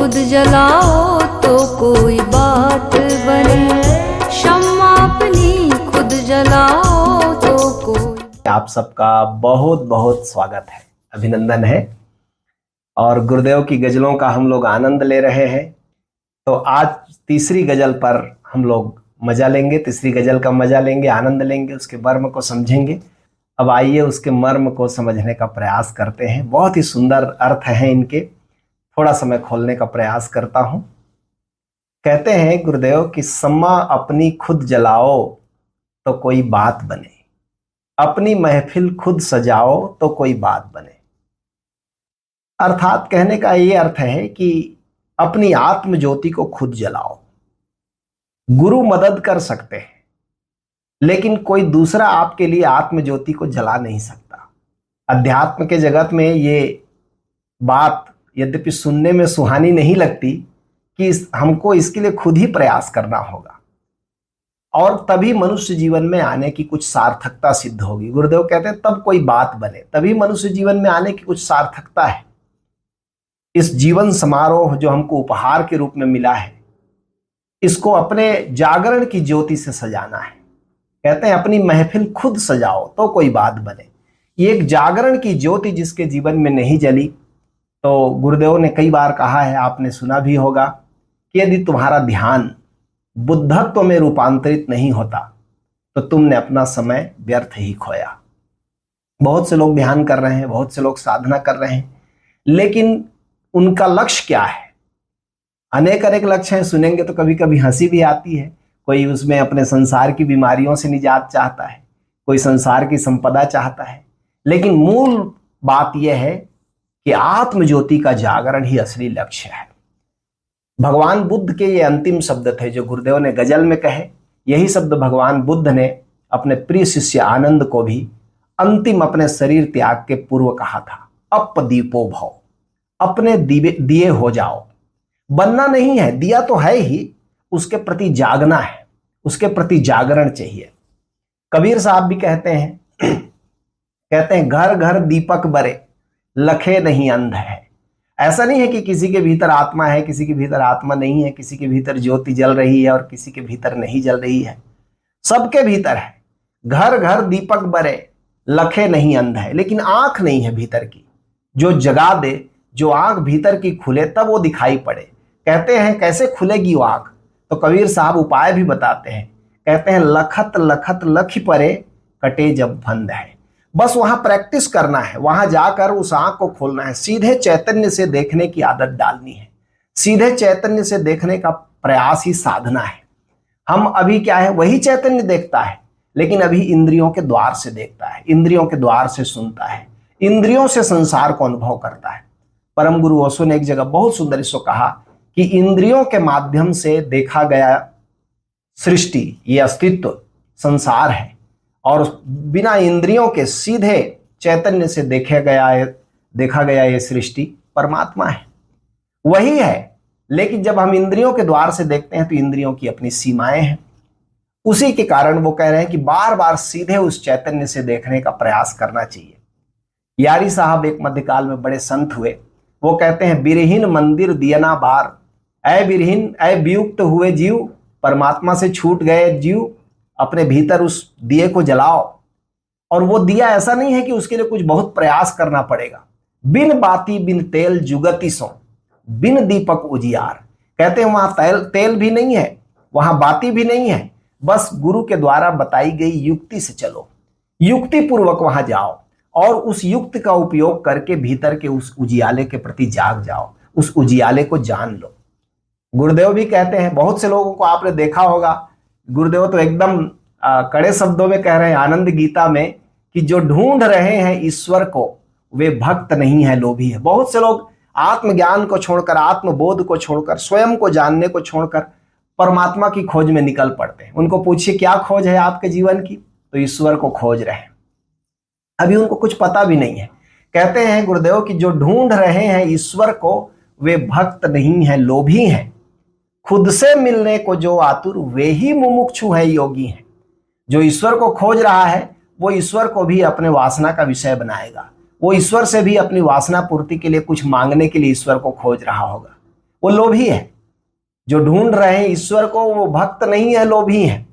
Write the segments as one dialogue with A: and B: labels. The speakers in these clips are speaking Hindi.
A: खुद जलाओ तो कोई बात बने, शम्मा अपनी खुद जलाओ तो कोई।
B: आप सबका बहुत बहुत स्वागत है, अभिनंदन है। और गुरुदेव की गजलों का हम लोग आनंद ले रहे हैं। तो आज तीसरी गजल पर हम लोग मजा लेंगे, तीसरी गजल का मजा लेंगे, आनंद लेंगे, उसके मर्म को समझेंगे। अब आइए उसके मर्म को समझने का प्रयास करते हैं। बहुत ही सुंदर अर्थ हैं इनके, थोड़ा समय खोलने का प्रयास करता हूं। कहते हैं गुरुदेव कि सम्मा अपनी खुद जलाओ तो कोई बात बने, अपनी महफिल खुद सजाओ तो कोई बात बने। अर्थात कहने का ये अर्थ है कि अपनी आत्म ज्योति को खुद जलाओ। गुरु मदद कर सकते हैं, लेकिन कोई दूसरा आपके लिए आत्म ज्योति को जला नहीं सकता। अध्यात्म के जगत में ये बात यद्यपि सुनने में सुहानी नहीं लगती कि हमको इसके लिए खुद ही प्रयास करना होगा, और तभी मनुष्य जीवन में आने की कुछ सार्थकता सिद्ध होगी। गुरुदेव कहते हैं तब कोई बात बने, तभी मनुष्य जीवन में आने की कुछ सार्थकता है। इस जीवन समारोह जो हमको उपहार के रूप में मिला है, इसको अपने जागरण की ज्योति से सजाना है। कहते हैं अपनी महफिल खुद सजाओ तो कोई बात बने। ये एक जागरण की ज्योति जिसके जीवन में नहीं जली, तो गुरुदेव ने कई बार कहा है, आपने सुना भी होगा कि यदि तुम्हारा ध्यान बुद्धत्व में रूपांतरित नहीं होता तो तुमने अपना समय व्यर्थ ही खोया। बहुत से लोग ध्यान कर रहे हैं, बहुत से लोग साधना कर रहे हैं, लेकिन उनका लक्ष्य क्या है? अनेक अनेक लक्ष्य हैं। सुनेंगे तो कभी कभी हंसी भी आती है। कोई उसमें अपने संसार की बीमारियों से निजात चाहता है, कोई संसार की संपदा चाहता है, लेकिन मूल बात यह है कि आत्म ज्योति का जागरण ही असली लक्ष्य है। भगवान बुद्ध के ये अंतिम शब्द थे जो गुरुदेव ने गजल में कहे। यही शब्द भगवान बुद्ध ने अपने प्रिय शिष्य आनंद को भी अंतिम अपने शरीर त्याग के पूर्व कहा था, अपदीपो भव, अपने दिए हो जाओ। बनना नहीं है, दिया तो है ही, उसके प्रति जागना है, उसके प्रति जागरण चाहिए। कबीर साहब भी कहते हैं घर घर दीपक बरे, लखे नहीं अंध है। ऐसा नहीं है कि किसी के भीतर आत्मा है, किसी के भीतर आत्मा नहीं है, किसी के भीतर ज्योति जल रही है और किसी के भीतर नहीं जल रही है। सबके भीतर है। घर घर दीपक बरे, लखे नहीं अंध है। लेकिन आंख नहीं है भीतर की, जो जगा दे, जो आंख भीतर की खुले तब वो दिखाई पड़े। कहते हैं कैसे खुलेगी वो आंख? तो कबीर साहब उपाय भी बताते हैं। कहते हैं लखत लखत लखी परे, कटे जब फंद है। बस वहां प्रैक्टिस करना है, वहां जाकर उस आंख को खोलना है, सीधे चैतन्य से देखने की आदत डालनी है। सीधे चैतन्य से देखने का प्रयास ही साधना है। हम अभी क्या है, वही चैतन्य देखता है, लेकिन अभी इंद्रियों के द्वार से देखता है, इंद्रियों के द्वार से सुनता है, इंद्रियों से संसार को अनुभव करता है। परम गुरु ओशो ने एक जगह बहुत सुंदर इसको कहा कि इंद्रियों के माध्यम से देखा गया सृष्टि, ये अस्तित्व संसार है, और बिना इंद्रियों के सीधे चैतन्य से देखा गया ये सृष्टि परमात्मा है, वही है। लेकिन जब हम इंद्रियों के द्वार से देखते हैं तो इंद्रियों की अपनी सीमाएं हैं। उसी के कारण वो कह रहे हैं कि बार बार सीधे उस चैतन्य से देखने का प्रयास करना चाहिए। यारी साहब एक मध्यकाल में बड़े संत हुए। वो कहते हैं बिरहीन मंदिर दियना बार, ऐ बिरहीन ऐ वियुक्त हुए जीव, परमात्मा से छूट गए जीव, अपने भीतर उस दिए को जलाओ। और वो दिया ऐसा नहीं है कि उसके लिए कुछ बहुत प्रयास करना पड़ेगा। बिन बाती बिन तेल जुगति सो, बिन दीपक उजियार। कहते हैं वहां तेल भी नहीं है, वहां बाती भी नहीं है, बस गुरु के द्वारा बताई गई युक्ति से चलो, युक्ति पूर्वक वहां जाओ और उस युक्ति का उपयोग करके भीतर के उस उजियाले के प्रति जाग जाओ, उस उजियाले को जान लो। गुरुदेव भी कहते हैं, बहुत से लोगों को आपने देखा होगा, गुरुदेव तो एकदम कड़े शब्दों में कह रहे हैं आनंद गीता में कि जो ढूंढ रहे हैं ईश्वर को वे भक्त नहीं है, लोभी है। बहुत से लोग आत्मज्ञान को छोड़कर, आत्मबोध को छोड़कर, स्वयं को जानने को छोड़कर परमात्मा की खोज में निकल पड़ते हैं। उनको पूछिए क्या खोज है आपके जीवन की, तो ईश्वर को खोज रहे हैं। अभी उनको कुछ पता भी नहीं है। कहते हैं गुरुदेव कि जो ढूंढ रहे हैं ईश्वर को वे भक्त नहीं है, लोभी हैं। खुद से मिलने को जो आतुर वे ही मुमुक्षु है, योगी हैं। जो ईश्वर को खोज रहा है वो ईश्वर को भी अपने वासना का विषय बनाएगा। वो ईश्वर से भी अपनी वासना पूर्ति के लिए कुछ मांगने के लिए ईश्वर को खोज रहा होगा। वो लोभी है। जो ढूंढ रहे हैं ईश्वर को वो भक्त नहीं है, लोभी है।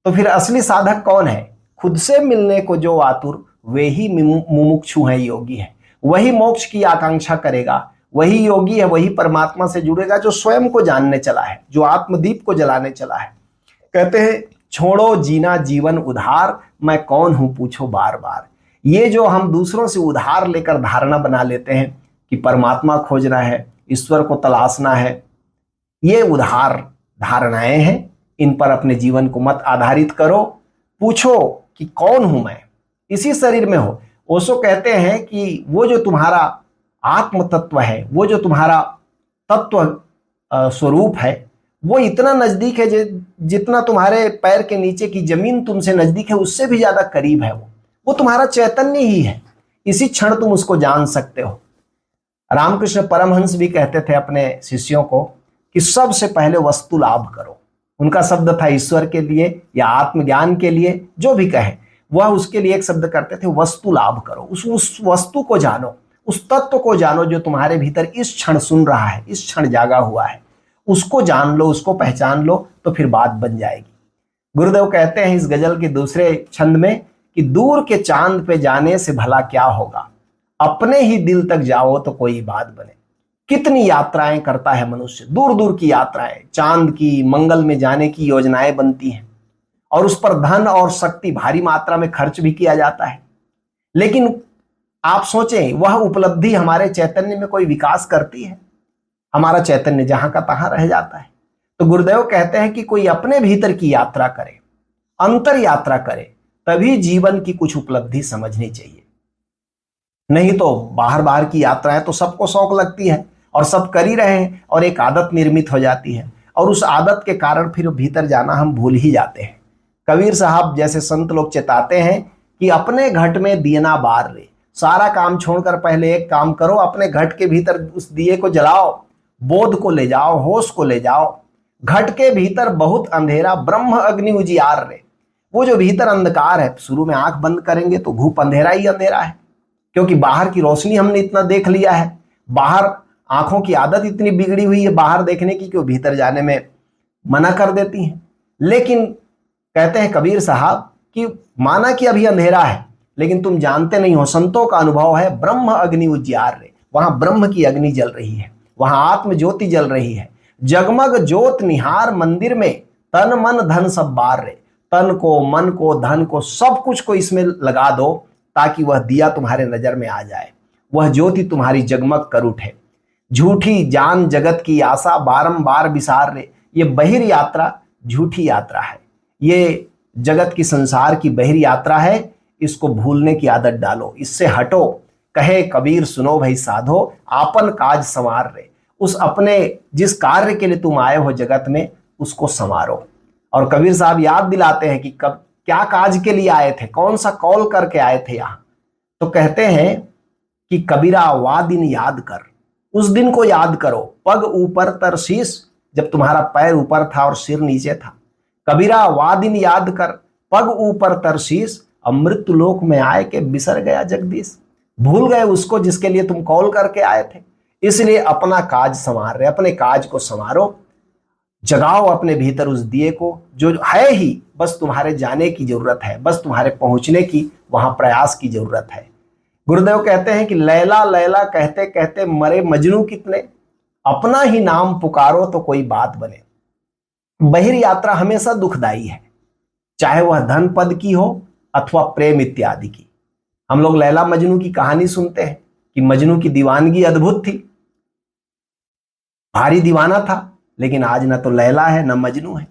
B: तो फिर असली साधक कौन है? खुद से मिलने को जो आतुर, वे ही मुमुक्षु है, योगी है। वही मोक्ष की आकांक्षा करेगा, वही योगी है, वही परमात्मा से जुड़ेगा जो स्वयं को जानने चला है, जो आत्मदीप को जलाने चला है। कहते हैं छोड़ो जीना जीवन उधार, मैं कौन हूं पूछो बार बार। ये जो हम दूसरों से उधार लेकर धारणा बना लेते हैं कि परमात्मा खोजना है, ईश्वर को तलाशना है, ये उधार धारणाएं हैं। इन पर अपने जीवन को मत आधारित करो। पूछो कि कौन हूं मैं, इसी शरीर में हो। ओशो कहते हैं कि वो जो तुम्हारा आत्म तत्व है, वो जो तुम्हारा तत्व स्वरूप है, वो इतना नजदीक है जितना तुम्हारे पैर के नीचे की जमीन तुमसे नजदीक है, उससे भी ज्यादा करीब है। वो तुम्हारा चैतन्य ही है। इसी क्षण तुम उसको जान सकते हो। रामकृष्ण परमहंस भी कहते थे अपने शिष्यों को कि सबसे पहले वस्तु लाभ करो। उनका शब्द था ईश्वर के लिए या आत्मज्ञान के लिए, जो भी कहे वह उसके लिए एक शब्द करते थे, वस्तु लाभ करो। उस वस्तु को जानो, उस तत्व को जानो जो तुम्हारे भीतर इस क्षण सुन रहा है, इस क्षण जागा हुआ है। उसको जान लो, उसको पहचान लो, तो फिर बात बन जाएगी। गुरुदेव कहते हैं इस गजल के दूसरे छंद में कि दूर के चांद पे जाने से भला क्या होगा, अपने ही दिल तक जाओ तो कोई बात बने। कितनी यात्राएं करता है मनुष्य, दूर दूर की यात्राएं, चांद की, मंगल में जाने की योजनाएं बनती हैं और उस पर धन और शक्ति भारी मात्रा में खर्च भी किया जाता है। लेकिन आप सोचें, वह उपलब्धि हमारे चैतन्य में कोई विकास करती है? हमारा चैतन्य जहां का तहां रह जाता है। तो गुरुदेव कहते हैं कि कोई अपने भीतर की यात्रा करे, अंतर यात्रा करे, तभी जीवन की कुछ उपलब्धि समझनी चाहिए। नहीं तो बाहर बाहर की यात्राएं तो सबको शौक लगती है और सब कर ही रहे हैं और एक आदत निर्मित हो जाती है और उस आदत के कारण फिर भीतर जाना हम भूल ही जाते हैं। कबीर साहब जैसे संत लोग चेताते हैं कि अपने घट में दिए ना बार रे। सारा काम छोड़कर पहले एक काम करो, अपने घट के भीतर उस दिए को जलाओ, बोध को ले जाओ, होश को ले जाओ। घट के भीतर बहुत अंधेरा, ब्रह्म अग्नि उजियार रे। वो जो भीतर अंधकार है, शुरू में आंख बंद करेंगे तो घूप अंधेरा ही अंधेरा है, क्योंकि बाहर की रोशनी हमने इतना देख लिया है। बाहर आंखों की आदत इतनी बिगड़ी हुई है बाहर देखने की कि वो भीतर जाने में मना कर देती हैं। लेकिन कहते हैं कबीर साहब कि माना कि अभी अंधेरा है, लेकिन तुम जानते नहीं हो, संतों का अनुभव है ब्रह्म अग्नि उजियार रे। वहां ब्रह्म की अग्नि जल रही है, वहां आत्म ज्योति जल रही है। जगमग ज्योत निहार मंदिर में, तन मन धन सब बार रे। तन को, मन को, धन को, सब कुछ को इसमें लगा दो ताकि वह दिया तुम्हारे नजर में आ जाए, वह ज्योति तुम्हारी जगमग कर उठे। झूठी जान जगत की आशा बारंबार विसार रे। ये बहिर यात्रा झूठी यात्रा है, ये जगत की, संसार की बहिर यात्रा है। इसको भूलने की आदत डालो, इससे हटो। कहे कबीर सुनो भाई साधो, आपन काज संवार रे। उस अपने जिस कार्य के लिए तुम आए हो जगत में, उसको संवारो। और कबीर साहब याद दिलाते हैं कि कब क्या काज के लिए आए थे, कौन सा कॉल करके आए थे यहाँ। तो कहते हैं कि कबीरा वा दिन याद कर, उस दिन को याद करो। पग ऊपर तर शीश, जब तुम्हारा पैर ऊपर था और सिर नीचे था। कबीरा वा दिन याद कर, पग ऊपर तर शीश, अमृत लोक में आए के बिसर गया जगदीश। भूल गए उसको जिसके लिए तुम कॉल करके आए थे। इसलिए अपना काज संवार रहे, अपने काज को संवारो। जगाओ अपने भीतर उस दिए को जो है ही, बस तुम्हारे जाने की जरूरत है, बस तुम्हारे पहुंचने की वहां प्रयास की जरूरत है। गुरुदेव कहते हैं कि लैला लैला कहते कहते मरे मजनू कितने, अपना ही नाम पुकारो तो कोई बात बने। बहिर यात्रा हमेशा दुखदाई है, चाहे वह धन पद की हो अथवा प्रेम इत्यादि की। हम लोग लैला मजनू की कहानी सुनते हैं कि मजनू की दीवानगी अद्भुत थी, भारी दीवाना था, लेकिन आज न तो लैला है न मजनू है।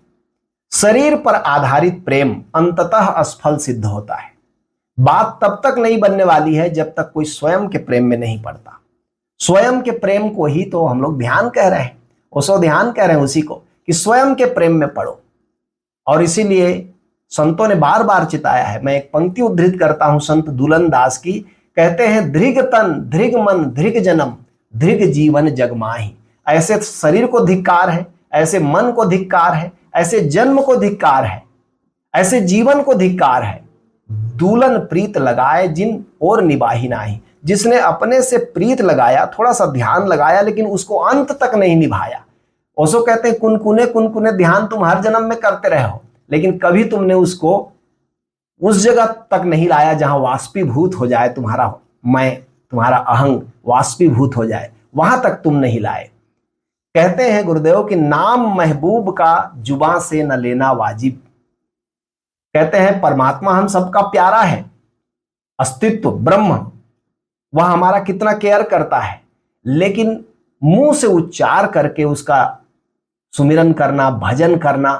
B: शरीर पर आधारित प्रेम अंततः असफल सिद्ध होता है। बात तब तक नहीं बनने वाली है जब तक कोई स्वयं के प्रेम में नहीं पड़ता। स्वयं के प्रेम को ही तो हम लोग ध्यान कह रहे हैं, उसो ध्यान कह रहे हैं उसी को, कि स्वयं के प्रेम में पड़ो। और इसीलिए संतों ने बार बार चिताया है। मैं एक पंक्ति उद्धृत करता हूं संत दुलन दास की। कहते हैं धृग तन धृग मन धृग जन्म धृग जीवन जगमाही। ऐसे शरीर को धिक्कार है, ऐसे मन को धिक्कार है, ऐसे जन्म को धिक्कार है, ऐसे जीवन को धिक्कार है। दूलन प्रीत लगाए जिन और निबाही नाही। जिसने अपने से प्रीत लगाया, थोड़ा सा ध्यान लगाया, लेकिन उसको अंत तक नहीं निभाया। ओशो कहते हैं कुनकुने कुनकुने ध्यान तुम हर जन्म में करते रहे हो, लेकिन कभी तुमने उसको उस जगह तक नहीं लाया जहां वाष्पीभूत हो जाए तुम्हारा मैं, तुम्हारा अहंग वाष्पीभूत हो जाए, वहां तक तुम नहीं लाए। कहते हैं गुरुदेव कि नाम महबूब का जुबां से न लेना वाजिब। कहते हैं परमात्मा हम सबका प्यारा है, अस्तित्व ब्रह्म वह हमारा कितना केयर करता है, लेकिन मुंह से उच्चार करके उसका सुमिरन करना, भजन करना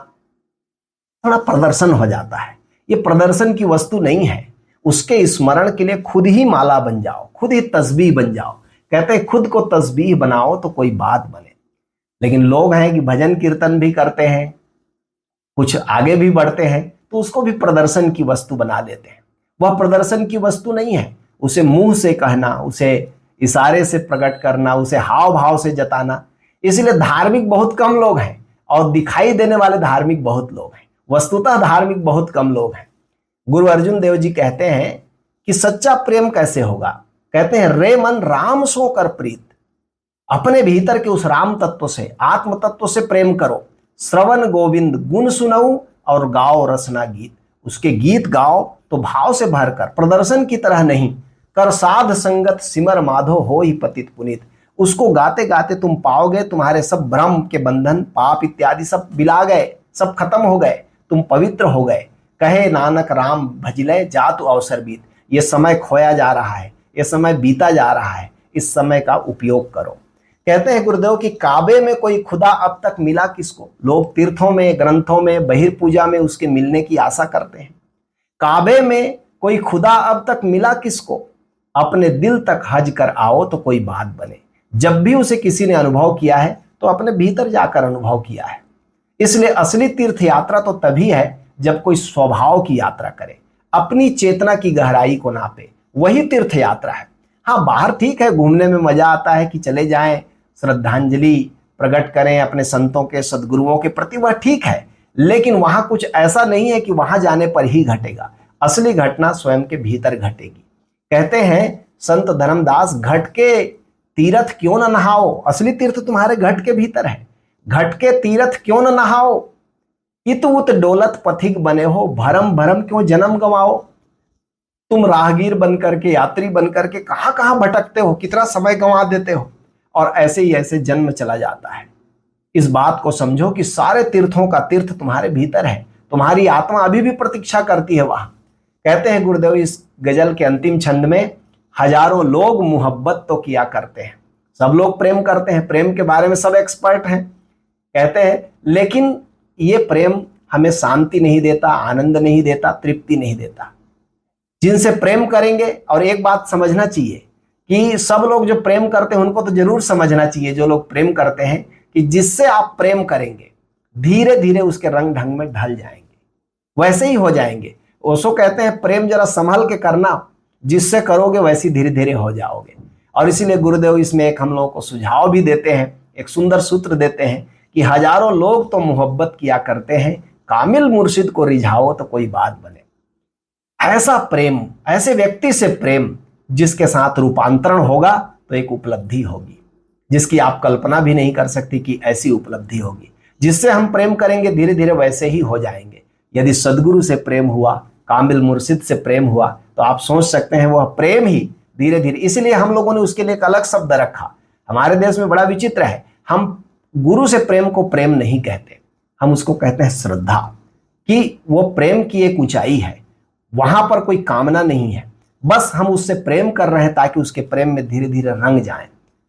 B: थोड़ा प्रदर्शन हो जाता है। ये प्रदर्शन की वस्तु नहीं है। उसके स्मरण के लिए खुद ही माला बन जाओ, खुद ही तस्बीह बन जाओ। कहते हैं खुद को तस्बीह बनाओ तो कोई बात बने। लेकिन लोग हैं कि भजन कीर्तन भी करते हैं, कुछ आगे भी बढ़ते हैं, तो उसको भी प्रदर्शन की वस्तु बना देते हैं। वह प्रदर्शन की वस्तु नहीं है। उसे मुंह से कहना, उसे इशारे से प्रकट करना, उसे हाव भाव से जताना। इसलिए धार्मिक बहुत कम लोग हैं और दिखाई देने वाले धार्मिक बहुत लोग हैं। वस्तुतः धार्मिक बहुत कम लोग हैं। गुरु अर्जुन देव जी कहते हैं कि सच्चा प्रेम कैसे होगा। कहते हैं रे मन राम सो कर प्रीत। अपने भीतर के उस राम तत्व से, आत्म तत्व से प्रेम करो। श्रवण गोविंद गुण सुनाऊ और गाओ रसना गीत। उसके गीत गाओ तो भाव से भरकर, प्रदर्शन की तरह नहीं। कर साध संगत सिमर माधो हो ही पतित पुनीत। उसको गाते गाते तुम पाओगे तुम्हारे सब भ्रम के बंधन, पाप इत्यादि सब बिला गए, सब खत्म हो गए, तुम पवित्र हो गए। कहे नानक राम भजले जातु अवसर बीत। ये समय खोया जा रहा है, ये समय बीता जा रहा है, इस समय का उपयोग करो। कहते हैं गुरुदेव कि काबे में कोई खुदा अब तक मिला किसको। लोग तीर्थों में, ग्रंथों में, बहिर्पूजा में उसके मिलने की आशा करते हैं। काबे में कोई खुदा अब तक मिला किसको। अपने दिल तक हज कर आओ तो कोई बात बने। जब भी उसे किसी ने अनुभव किया है तो अपने भीतर जाकर अनुभव किया है। इसलिए असली तीर्थ यात्रा तो तभी है जब कोई स्वभाव की यात्रा करे, अपनी चेतना की गहराई को नापे, वही तीर्थ यात्रा है। हाँ, बाहर ठीक है, घूमने में मजा आता है कि चले जाएं, श्रद्धांजलि प्रकट करें अपने संतों के, सदगुरुओं के प्रति, वह ठीक है। लेकिन वहां कुछ ऐसा नहीं है कि वहां जाने पर ही घटेगा। असली घटना स्वयं के भीतर घटेगी। कहते हैं संत धर्मदास, घट के तीर्थ क्यों न नहाओ। असली तीर्थ तुम्हारे घट के भीतर है। घट के तीर्थ क्यों न नहाओ। इत उत डोलत पथिक बने हो, भरम भरम क्यों जन्म गवाओ। तुम राहगीर बनकर के, यात्री बनकर के कहां कहां भटकते हो, कितना समय गंवा देते हो, और ऐसे ही ऐसे जन्म चला जाता है। इस बात को समझो कि सारे तीर्थों का तीर्थ तुम्हारे भीतर है। तुम्हारी आत्मा अभी भी प्रतीक्षा करती है वहां। कहते हैं गुरुदेव इस गजल के अंतिम छंद में, हजारों लोग मोहब्बत तो किया करते हैं। सब लोग प्रेम करते हैं, प्रेम के बारे में सब एक्सपर्ट हैं। कहते हैं लेकिन ये प्रेम हमें शांति नहीं देता, आनंद नहीं देता, तृप्ति नहीं देता। जिनसे प्रेम करेंगे, और एक बात समझना चाहिए कि सब लोग जो प्रेम करते हैं उनको तो जरूर समझना चाहिए, जो लोग प्रेम करते हैं, कि जिससे आप प्रेम करेंगे धीरे धीरे उसके रंग ढंग में ढल जाएंगे, वैसे ही हो जाएंगे। ओशो कहते हैं प्रेम जरा संभल के करना, जिससे करोगे वैसे धीरे धीरे हो जाओगे। और इसीलिए गुरुदेव इसमें एक हम लोगों को सुझाव भी देते हैं, एक सुंदर सूत्र देते हैं कि हजारों लोग तो मोहब्बत किया करते हैं, कामिल मुर्शिद को रिझाओ तो कोई बात बने। ऐसा प्रेम, ऐसे व्यक्ति से प्रेम जिसके साथ रूपांतरण होगा तो एक उपलब्धि होगी, जिसकी आप कल्पना भी नहीं कर सकती कि ऐसी उपलब्धि होगी। जिससे हम प्रेम करेंगे धीरे धीरे वैसे ही हो जाएंगे। यदि सदगुरु से प्रेम हुआ, कामिल मुर्शिद से प्रेम हुआ, तो आप सोच सकते हैं वह प्रेम ही धीरे धीरे, इसलिए हम लोगों ने उसके लिए एक अलग शब्द रखा। हमारे देश में बड़ा विचित्र है, हम गुरु से प्रेम को प्रेम नहीं कहते, हम उसको कहते हैं श्रद्धा, कि वो प्रेम की एक ऊंचाई है, वहां पर कोई कामना नहीं है, बस हम उससे प्रेम कर रहे हैं ताकि उसके प्रेम में धीरे धीरे रंग जाएं।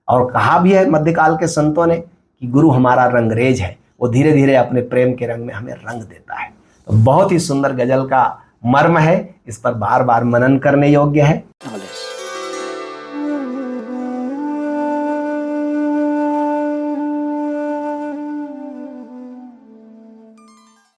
B: और कहा भी है मध्यकाल के संतों ने कि गुरु हमारा रंगरेज है, वो धीरे धीरे अपने प्रेम के रंग में हमें रंग देता है। तो बहुत ही सुंदर गजल का मर्म है, इस पर बार बार मनन करने योग्य है।